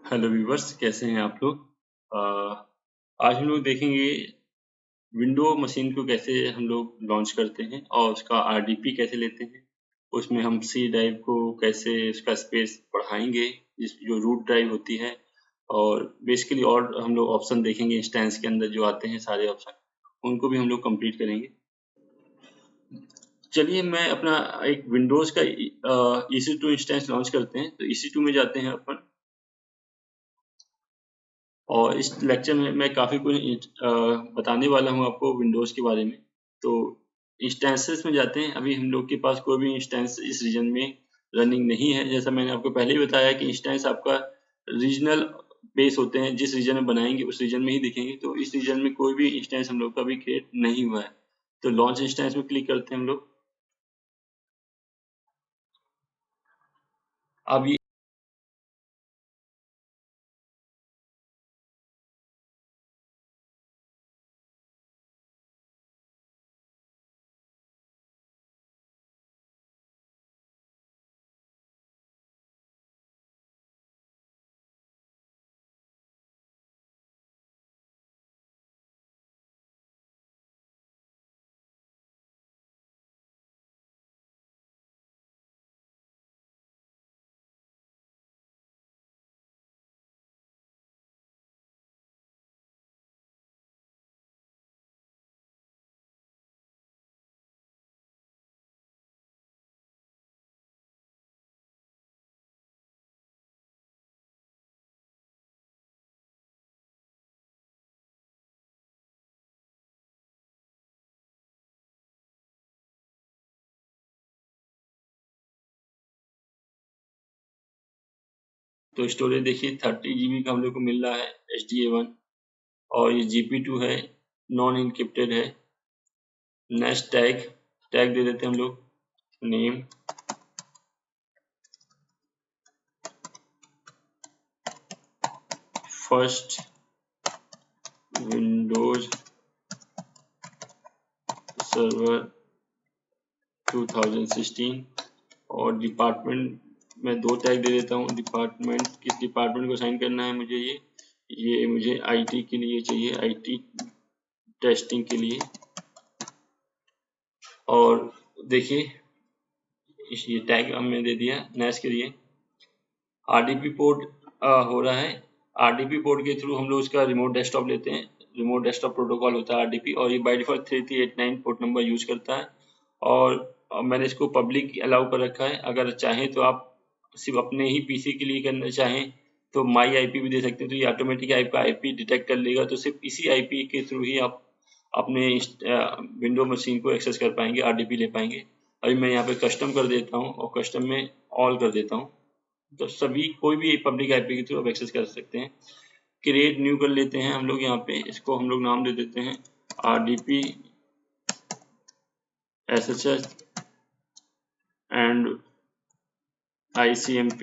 Hello viewers, कैसे हैं आप लोग। आज हम लोग देखेंगे विंडो मशीन को कैसे हम लोग लॉन्च करते हैं और उसका आरडीपी कैसे लेते हैं। उसमें हम सी ड्राइव को कैसे उसका स्पेस बढ़ाएंगे, जिस जो रूट ड्राइव होती है, और बेसिकली और हम लोग ऑप्शन देखेंगे इंस्टेंस के अंदर जो आते हैं सारे ऑप्शन, उनको भी हम लोग कंप्लीट करेंगे। चलिए मैं अपना एक विंडोज का EC2 इंस्टेंस लॉन्च करते हैं। तो EC2 में जाते हैं अपन, और इस लेक्चर में मैं काफ़ी कुछ बताने वाला हूँ आपको विंडोज़ के बारे में। तो इंस्टेंसेस में जाते हैं। अभी हम लोग के पास कोई भी इंस्टेंस इस रीजन में रनिंग नहीं है। जैसा मैंने आपको पहले ही बताया कि इंस्टेंस आपका रीजनल बेस होते हैं, जिस रीजन में बनाएंगे उस रीजन में ही दिखेंगे। तो इस रीजन में कोई भी इंस्टेंस हम लोग का अभी क्रिएट नहीं हुआ है। तो लॉन्च इंस्टेंस में क्लिक करते हैं हम लोग। अब ये तो स्टोरेज देखिए 30 GB का हम लोग को मिल रहा है HDA1, और ये GP2 है, नॉन इनक्रिप्टेड है। नेक्स्ट टैग दे देते हैं हम लोग, नेम, फर्स्ट विंडोज सर्वर 2016, और डिपार्टमेंट में 2 टैग दे देता हूँ। डिपार्टमेंट, किस डिपार्टमेंट को साइन करना है मुझे, ये मुझे IT के लिए चाहिए, IT टेस्टिंग के लिए। और देखिए ये टैग हमने दे दिया। नेक्स्ट के लिए RDP पोर्ट हो रहा है। RDP पोर्ट के थ्रू हम लोग उसका रिमोट डेस्कटॉप लेते हैं। रिमोट डेस्कटॉप प्रोटोकॉल होता है RDP, और ये by default 3389 port number use करता है। और मैंने इसको पब्लिक अलाउ कर रखा है। अगर चाहें तो आप सिर्फ अपने ही पीसी के लिए करना चाहें तो माई IP भी दे सकते हैं। तो ये ऑटोमेटिक आपका IP डिटेक्ट कर लेगा। तो सिर्फ इसी IP के थ्रू ही आप अपने विंडो मशीन को एक्सेस कर पाएंगे, RDP ले पाएंगे। अभी मैं यहाँ पे कस्टम कर देता हूँ और कस्टम में ऑल कर देता हूँ। तो सभी कोई भी पब्लिक IP के थ्रू आप एक्सेस कर सकते हैं। क्रिएट न्यू कर लेते हैं हम लोग। यहाँ पे इसको हम लोग नाम दे देते हैं RDP SSH and ICMP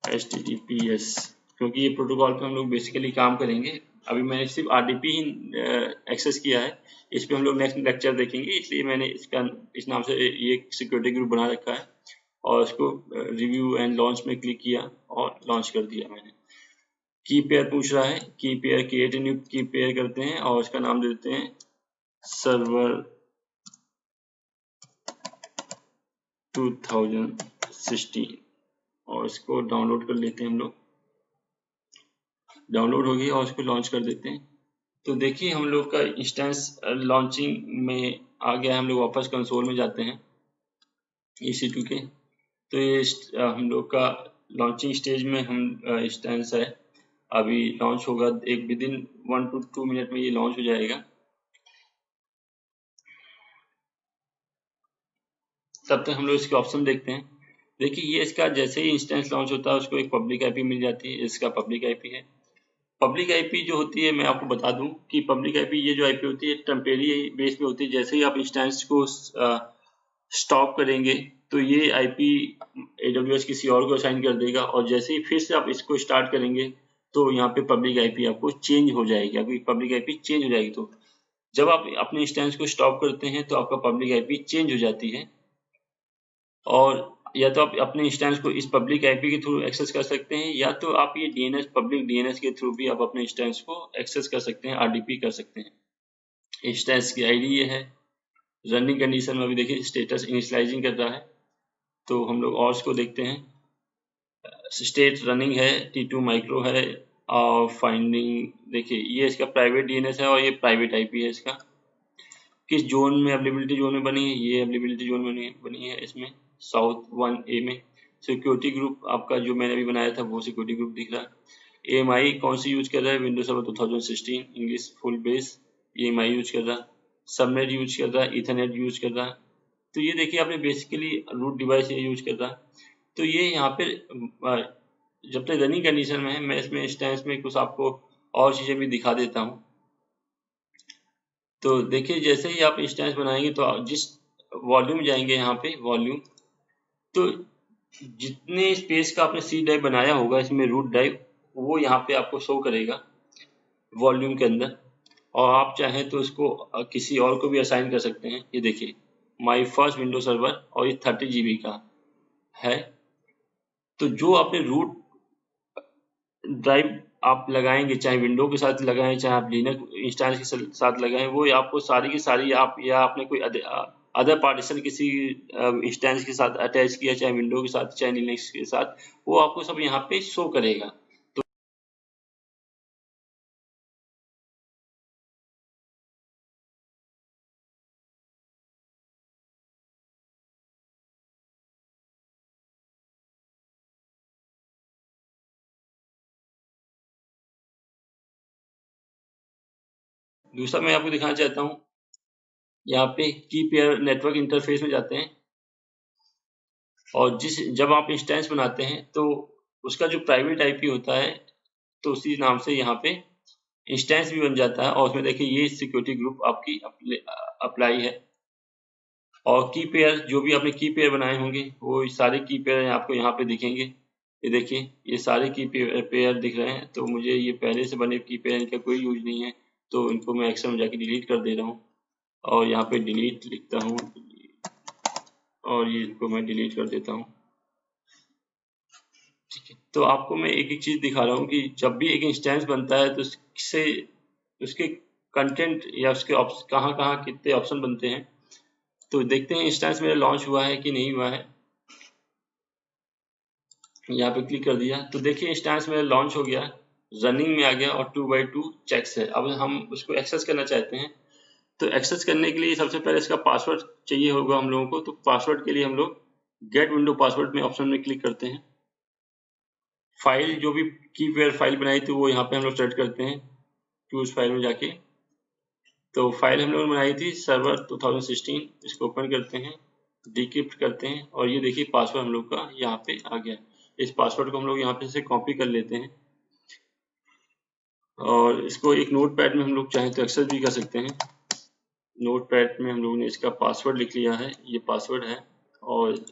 HTTPS, क्योंकि ये प्रोटोकॉल पे हम लोग बेसिकली काम करेंगे। अभी मैंने सिर्फ RDP ही एक्सेस किया है। इस पे हम लोग नेक्स्ट लेक्चर देखेंगे, इसलिए मैंने इस नाम से ये सिक्योरिटी ग्रुप बना रखा है। और इसको रिव्यू एंड लॉन्च में क्लिक किया और लॉन्च कर दिया मैंने। की पेयर पूछ रहा है, की पेयर क्रिएट न्यू की पेयर करते हैं और इसका नाम दे देते हैं सर्वर 2016, और इसको डाउनलोड कर लेते हैं हम लोग। डाउनलोड हो गई और इसको लॉन्च कर देते हैं। तो देखिए हम लोग का इंस्टेंस लॉन्चिंग में आ गया है। हम लोग वापस कंसोल में जाते हैं EC2 के। तो ये हम लोग का लॉन्चिंग स्टेज में हम इंस्टेंस है। अभी लॉन्च होगा, एक विद इन 1 to 2 मिनट में ये लॉन्च हो जाएगा। तब तक हम लोग इसके ऑप्शन देखते हैं। देखिए ये इसका जैसे ही इंस्टेंस लॉन्च होता है उसको एक पब्लिक IP मिल जाती है। इसका पब्लिक IP है। पब्लिक IP जो होती है, मैं आपको बता दूं कि पब्लिक IP ये जो IP होती है टेम्परेरी बेस पे होती है। जैसे ही आप इंस्टेंस को स्टॉप करेंगे तो ये IP AWS किसी और को असाइन कर देगा, और जैसे ही फिर से आप इसको स्टार्ट करेंगे तो यहाँ पे पब्लिक IP आपको चेंज हो जाएगी। आपकी पब्लिक IP चेंज हो जाएगी। तो जब आप अपने इंस्टेंस को स्टॉप करते हैं तो आपका पब्लिक IP चेंज हो जाती है। और या तो आप अपने इंस्टेंस को इस पब्लिक आईपी के थ्रू एक्सेस कर सकते हैं, या तो आप ये डीएनएस पब्लिक डीएनएस के थ्रू भी आप अपने इंस्टेंस को एक्सेस कर सकते हैं, आरडीपी कर सकते हैं। इंस्टेंस की आईडी ये है। रनिंग कंडीशन में अभी देखिए स्टेटस इनिशियलाइजिंग कर रहा है, तो हम लोग और इसको देखते हैं। स्टेट रनिंग है, T2 माइक्रो है, और फाइंडिंग देखिए ये इसका प्राइवेट डीएनएस है और ये प्राइवेट आईपी है इसका। किस जोन में अवेलेबिलिटी जोन में बनी है, ये अवेलेबिलिटी जोन में बनी है इसमें साउथ 1A में। सिक्योरिटी ग्रुप आपका जो मैंने अभी बनाया था वो सिक्योरिटी ग्रुप दिख रहा है। AMI कौन सी यूज कर रहा है, Windows server 2016 English full bass AMI use कर रहा है। सबनेट यूज कर रहा है, इथरनेट यूज कर रहा है। तो ये देखिए आपने बेसिकली रूट डिवाइस ये यूज कर रहा है। तो ये यहाँ पे जब तक रनिंग कंडीशन में है, मैं इसमें इंस्टेंस में कुछ आपको और चीजें भी दिखा देता हूँ। तो देखिए जैसे ही आप इंस्टेंस बनाएंगे तो जिस वॉल्यूम जाएंगे यहाँ पे वॉल्यूम, तो जितने स्पेस का आपने सी ड्राइव बनाया होगा इसमें रूट ड्राइव, वो यहाँ पे आपको शो करेगा वॉल्यूम के अंदर। और आप चाहें तो इसको किसी और को भी असाइन कर सकते हैं। ये देखिए माई फर्स्ट विंडो सर्वर और ये 30 GB का है। तो जो आपने रूट ड्राइव आप लगाएंगे, चाहे विंडो के साथ लगाएं चाहे आप लिनक्स इंस्टेंस के साथ लगाएं, वो आपको सारी की सारी आप या आपने कोई अदर पार्टीशन किसी इंस्टेंस के साथ अटैच किया, चाहे विंडो के साथ चाहे लिनक्स के साथ, वो आपको सब यहाँ पे शो करेगा। तो दूसरा मैं आपको दिखाना चाहता हूँ, यहाँ पे की पेयर नेटवर्क इंटरफेस में जाते हैं, और जब आप इंस्टेंस बनाते हैं तो उसका जो प्राइवेट आईपी होता है तो उसी नाम से यहाँ पे इंस्टेंस भी बन जाता है। और उसमें देखिए ये सिक्योरिटी ग्रुप आपकी अप्लाई है। और की पेयर जो भी आपने की पेयर बनाए होंगे वो सारे की पेयर आपको यहाँ पे दिखेंगे। ये देखिए ये सारे की पेयर दिख रहे हैं। तो मुझे ये पहले से बने की पेयर, इनका कोई यूज नहीं है, तो इनको मैं एक्सेल में जाके डिलीट कर दे रहा हूँ और यहाँ पे डिलीट लिखता हूँ और ये इनको मैं डिलीट कर देता हूँ। ठीक है, तो आपको मैं एक एक चीज दिखा रहा हूँ कि जब भी एक इंस्टेंस बनता है तो उससे उसके कंटेंट या उसके कहाँ कहाँ कितने ऑप्शन बनते हैं। तो देखते हैं इंस्टेंस मेरा लॉन्च हुआ है कि नहीं हुआ है। यहाँ पे क्लिक कर दिया तो देखिए इंस्टेंस मेरा लॉन्च हो गया, रनिंग में आ गया और 2x2 चेक्स है। अब हम उसको एक्सेस करना चाहते हैं, तो एक्सेस करने के लिए सबसे पहले इसका पासवर्ड चाहिए होगा हम लोगों को। तो पासवर्ड के लिए हम लोग गेट विंडो पासवर्ड में ऑप्शन में क्लिक करते हैं। फाइल जो भी की पेयर फाइल बनाई थी वो यहाँ पे हम लोग सेलेक्ट करते हैं, चूज फाइल में जाके। तो फाइल हम लोगों ने बनाई थी सर्वर 2016, इसको ओपन करते हैं, डिक्रिप्ट करते हैं और ये देखिए पासवर्ड हम लोग का यहाँ पे आ गया। इस पासवर्ड को हम लोग यहाँ पे से कॉपी कर लेते हैं और इसको एक नोटपैड में हम लोग चाहें तो एक्सेस भी कर सकते हैं। नोटपैड में हम लोगों ने इसका पासवर्ड लिख लिया है, ये पासवर्ड है। और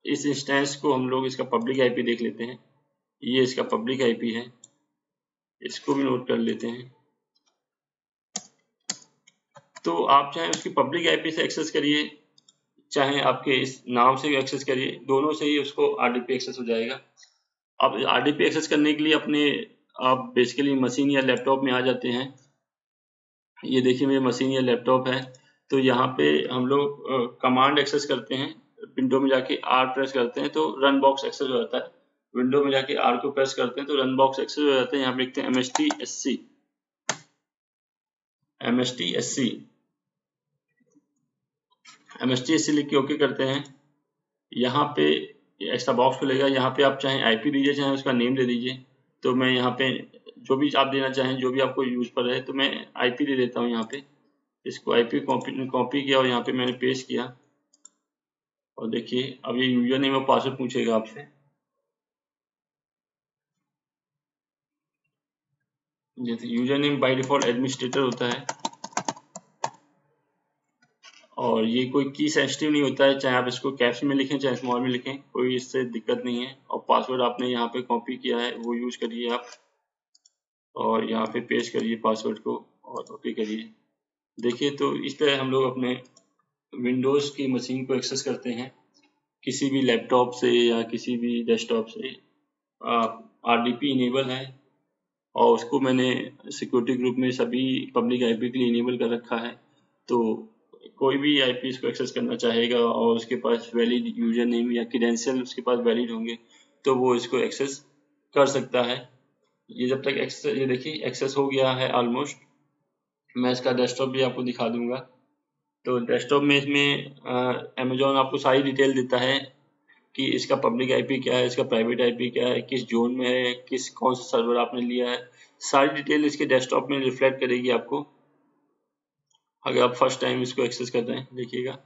इस इंस्टेंस को हम लोग इसका पब्लिक आईपी देख लेते हैं, ये इसका पब्लिक आईपी है, इसको भी नोट कर लेते हैं। तो आप चाहे उसकी पब्लिक आईपी से एक्सेस करिए, चाहे आपके इस नाम से एक्सेस करिए, दोनों से ही उसको आरडीपी एक्सेस हो जाएगा। अब आरडीपी एक्सेस करने के लिए अपने आप बेसिकली मशीन या लैपटॉप में आ जाते हैं। ये देखिए मेरी मशीन या लैपटॉप है, तो यहाँ पे हम लोग कमांड एक्सेस करते हैं। विंडो में जाके आर प्रेस करते हैं तो रन बॉक्स एक्सेस हो जाता है। विंडो में जाके आर को प्रेस करते हैं तो रन बॉक्स एक्सेस हो जाता है। यहाँ पे लिखते हैं mstsc लिख के ओके करते हैं। यहाँ पे ऐसा बॉक्स खुलेगा, यहाँ पे आप चाहे आईपी दीजिए चाहे उसका नेम दे दीजिए। तो मैं यहाँ पे जो भी आप देना चाहें, जो भी आपको यूज पर है, तो मैं आईपी दे देता हूँ। यहाँ पे इसको आईपी कॉपी किया और यहाँ पे मैंने पेस्ट किया और देखिए अब ये यूजर नेम और पासवर्ड पूछेगा आपसे। जैसे user name by default administrator होता है और ये कोई की सेंसिटिव नहीं होता है, चाहे आप इसको कैप्स में लिखें चाहे स्मॉल में लिखें, कोई इससे दिक्कत नहीं है। और पासवर्ड आपने यहाँ पे कॉपी किया है वो यूज करिए आप और यहाँ पे पेस्ट करिए पासवर्ड को और ओके करिए। देखिए तो इस तरह हम लोग अपने विंडोज की मशीन को एक्सेस करते हैं किसी भी लैपटॉप से या किसी भी डेस्कटॉप से RDP इनेबल है, और उसको मैंने सिक्योरिटी ग्रुप में सभी पब्लिक IP के लिए इनेबल कर रखा है। तो कोई भी IP इसको एक्सेस करना चाहेगा और उसके पास वैलिड यूजर नेम या क्रेडेंशियल उसके पास वैलिड होंगे तो वो इसको एक्सेस कर सकता है। ये जब तक एक्सेस, ये देखिए एक्सेस हो गया है ऑलमोस्ट। मैं इसका डेस्कटॉप भी आपको दिखा दूंगा। तो डेस्कटॉप में इसमें अमेजोन आपको सारी डिटेल देता है कि इसका पब्लिक IP क्या है, इसका प्राइवेट IP क्या है, किस जोन में है, कौन सा सर्वर आपने लिया है, सारी डिटेल इसके डेस्कटॉप में रिफ्लेक्ट करेगी आपको अगर आप फर्स्ट टाइम इसको एक्सेस कर रहे हैं। देखिएगा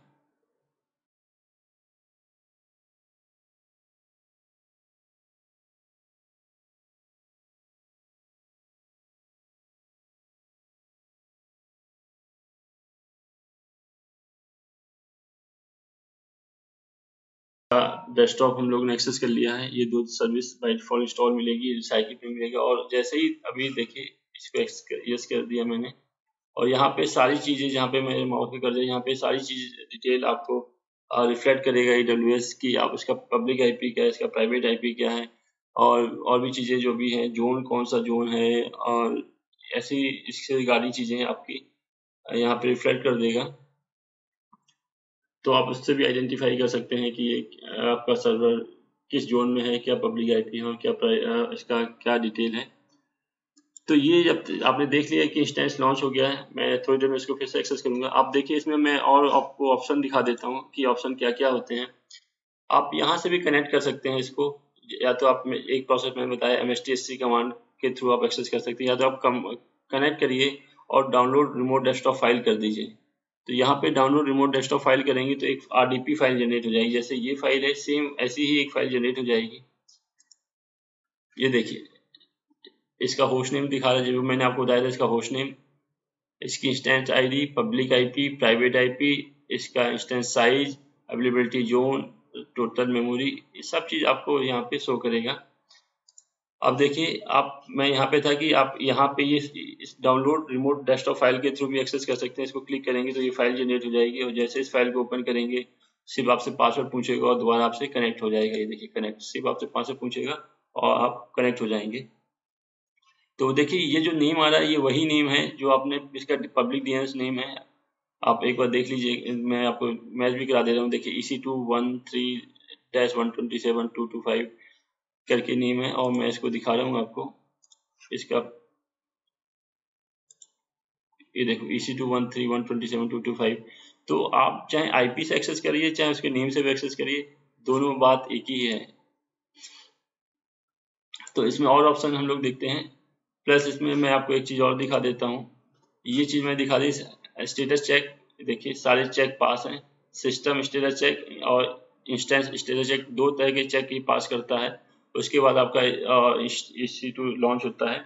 डेस्कटॉप हम लोग ने एक्सेस कर लिया है। ये 2 सर्विस बाय डिफॉल्ट इंस्टॉल मिलेगी, साइकिल पे मिलेगा, और जैसे ही अभी देखिए इसको यस कर दिया मैंने, और यहाँ पे सारी चीजें जहाँ पे मेरे माउस पे कर दिया, यहाँ पे सारी चीज डिटेल आपको रिफ्लेक्ट करेगा AWS की आप उसका पब्लिक IP क्या है, इसका प्राइवेट IP क्या है, और भी चीजें जो भी हैं, जोन कौन सा जोन है, और ऐसी इससे रिगार्डिंग चीजें आपकी यहाँ पे रिफ्लेक्ट कर देगा। तो आप उससे भी आइडेंटिफाई कर सकते हैं कि ये आपका सर्वर किस जोन में है, क्या पब्लिक IP है, क्या इसका क्या डिटेल है। तो ये जब आपने देख लिया कि इंस्टेंस लॉन्च हो गया है, मैं थोड़ी देर में इसको फिर से एक्सेस करूंगा। आप देखिए इसमें मैं और आपको ऑप्शन दिखा देता हूँ कि ऑप्शन क्या क्या होते हैं। आप यहाँ से भी कनेक्ट कर सकते हैं इसको, या तो आप एक प्रोसेस मैंने बताया MSTSC कमांड के थ्रू आप एक्सेस कर सकते हैं, या तो आप कनेक्ट करिए और डाउनलोड रिमोट डेस्कटॉप फाइल कर दीजिए। तो यहाँ पे डाउनलोड रिमोट डेस्कटॉप फाइल करेंगे तो एक RDP फाइल जनरेट हो जाएगी, जैसे ये फाइल है सेम ऐसी ही एक फाइल जनरेट हो जाएगी। ये देखिए इसका होस्ट नेम दिखा रहा है, जो मैंने आपको बताया था इसका होस्ट नेम, इसकी instance ID, public IP, private IP, इसका instance size, availability zone, total memory, ये सब चीज आपको यहाँ पे शो करेगा। अब देखिए आप, मैं यहाँ पे था कि आप यहाँ पे ये इस डाउनलोड रिमोट डेस्कटॉप फाइल के थ्रू भी एक्सेस कर सकते हैं। इसको क्लिक करेंगे तो ये फाइल जनरेट हो जाएगी, और जैसे इस फाइल को ओपन करेंगे सिर्फ आपसे पासवर्ड पूछेगा और दोबारा आपसे कनेक्ट हो जाएगा। ये देखिए कनेक्ट, सिर्फ आपसे पासवर्ड पूछेगा और आप कनेक्ट हो जाएंगे। तो देखिए ये जो नेम आ रहा है ये वही नेम है जो आपने, इसका पब्लिक DNS नेम है। आप एक बार देख लीजिए, मैं आपको मैच भी करा दे रहा हूँ। देखिए EC213-127-225 करके नेम है, और मैं इसको दिखा रहा हूँ आपको। इसका ये देखो EC213-127-225। तो आप चाहे IP से एक्सेस करिए चाहे उसके नेम से भी एक्सेस करिए, दोनों बात एक ही है। तो इसमें और ऑप्शन हम लोग देखते हैं, प्लस इसमें मैं आपको एक चीज और दिखा देता हूँ। ये चीज मैं दिखा दी, स्टेटस चेक। देखिए सारे चेक पास हैं, सिस्टम स्टेटस चेक और इंस्टेंस स्टेटस चेक, 2 तरह के चेक ही पास करता है। उसके बाद आपका EC2 लॉन्च होता है।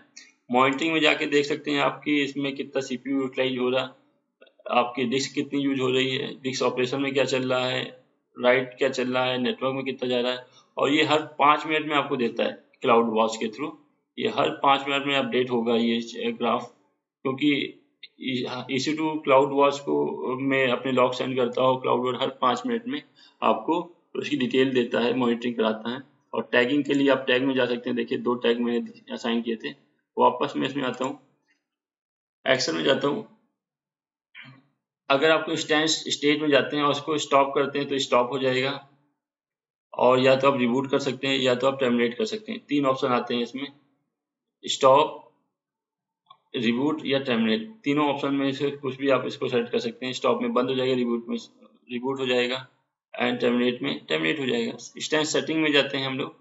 मॉनिटरिंग में जाके देख सकते हैं आपकी इसमें कितना CPU यूटिलाइज हो रहा, आपकी डिस्क कितनी यूज हो रही है, डिस्क ऑपरेशन में क्या चल रहा है, राइट क्या चल रहा है, नेटवर्क में कितना जा रहा है, और ये हर 5 मिनट में आपको देता है क्लाउड वॉच के थ्रू। ये हर 5 मिनट में अपडेट होगा ये ग्राफ, क्योंकि EC2 क्लाउड वॉच को मैं अपने लॉग सेंड करता हूँ, क्लाउड वॉच हर 5 मिनट में आपको उसकी डिटेल देता है, मॉनिटरिंग कराता है। और टैगिंग के लिए आप टैग में जा सकते हैं। देखिए 2 टैग मैंने असाइन किए थे। वापस मैं इसमें आता हूँ, एक्शन में जाता हूँ। अगर आपको स्टेट में जाते हैं और उसको स्टॉप करते हैं तो स्टॉप हो जाएगा, और या तो आप रिबूट कर सकते हैं या तो आप टर्मिनेट कर सकते हैं। 3 ऑप्शन आते हैं इसमें, स्टॉप, रिबूट या टर्मिनेट। तीनों ऑप्शन में से कुछ भी आप इसको सेलेक्ट कर सकते हैं। स्टॉप में बंद हो जाएगा, रिबूट में रिबूट हो जाएगा, एंड टर्मिनेट में टर्मिनेट हो जाएगा। इंस्टेंस सेटिंग में जाते हैं हम लोग।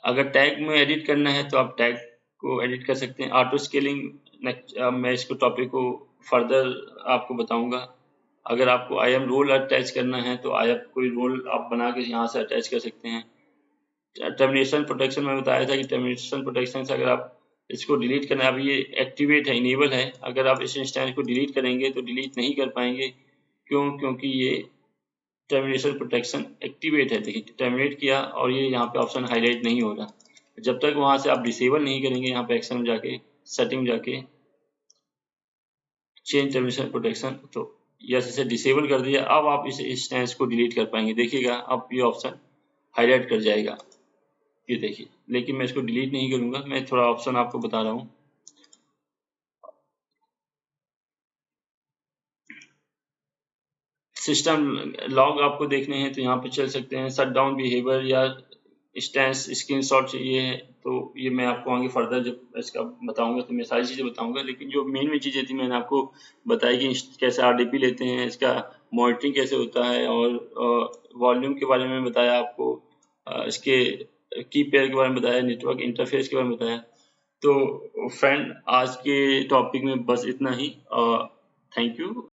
अगर टैग में एडिट करना है तो आप टैग को एडिट कर सकते हैं। ऑटो स्केलिंग, मैं इसको टॉपिक को फर्दर आपको बताऊंगा। अगर आपको IAM रोल अटैच करना है तो IAM कोई रोल आप बना के यहाँ से अटैच कर सकते हैं। टर्मिनेशन प्रोटेक्शन में बताया था कि टर्मिनेशन प्रोटेक्शन से अगर आप इसको डिलीट करना है, अभी ये एक्टिवेट है, इनेबल है, अगर आप इस इंस्टेंस को डिलीट करेंगे तो डिलीट नहीं कर पाएंगे। क्यों? क्योंकि ये टर्मिनेशन प्रोटेक्शन एक्टिवेट है। देखिए टर्मिनेट किया और ये यहाँ पे ऑप्शन हाईलाइट नहीं हो रहा। जब तक वहां से आप डिसेबल नहीं करेंगे, यहाँ पे एक्शन में जाके सेटिंग जाके चेंज टर्मिनेशन प्रोटेक्शन, तो यस इसे डिसेबल कर दिया। अब आप इस इंस्टेंस को डिलीट कर पाएंगे। देखिएगा अब ये ऑप्शन हाईलाइट कर जाएगा, ये देखिए। लेकिन मैं इसको डिलीट नहीं करूंगा, मैं थोड़ा ऑप्शन आपको बता रहा हूँ। सिस्टम लॉग आपको देखने हैं तो यहाँ पे चल सकते हैं। शट डाउन बिहेवियर या स्टैंस स्क्रीनशॉट चाहिए है तो ये मैं आपको आगे फर्दर जब इसका बताऊंगा तो मैं सारी चीज़ें बताऊंगा। लेकिन जो मेन चीज़ें थी मैंने आपको बताई कि कैसे आरडीपी लेते हैं, इसका मॉनिटरिंग कैसे होता है, और वॉल्यूम के बारे में बताया आपको, इसके की पेयर के बारे में बताया, नेटवर्क इंटरफेस के बारे में बताया। तो फ्रेंड आज के टॉपिक में बस इतना ही। Thank you.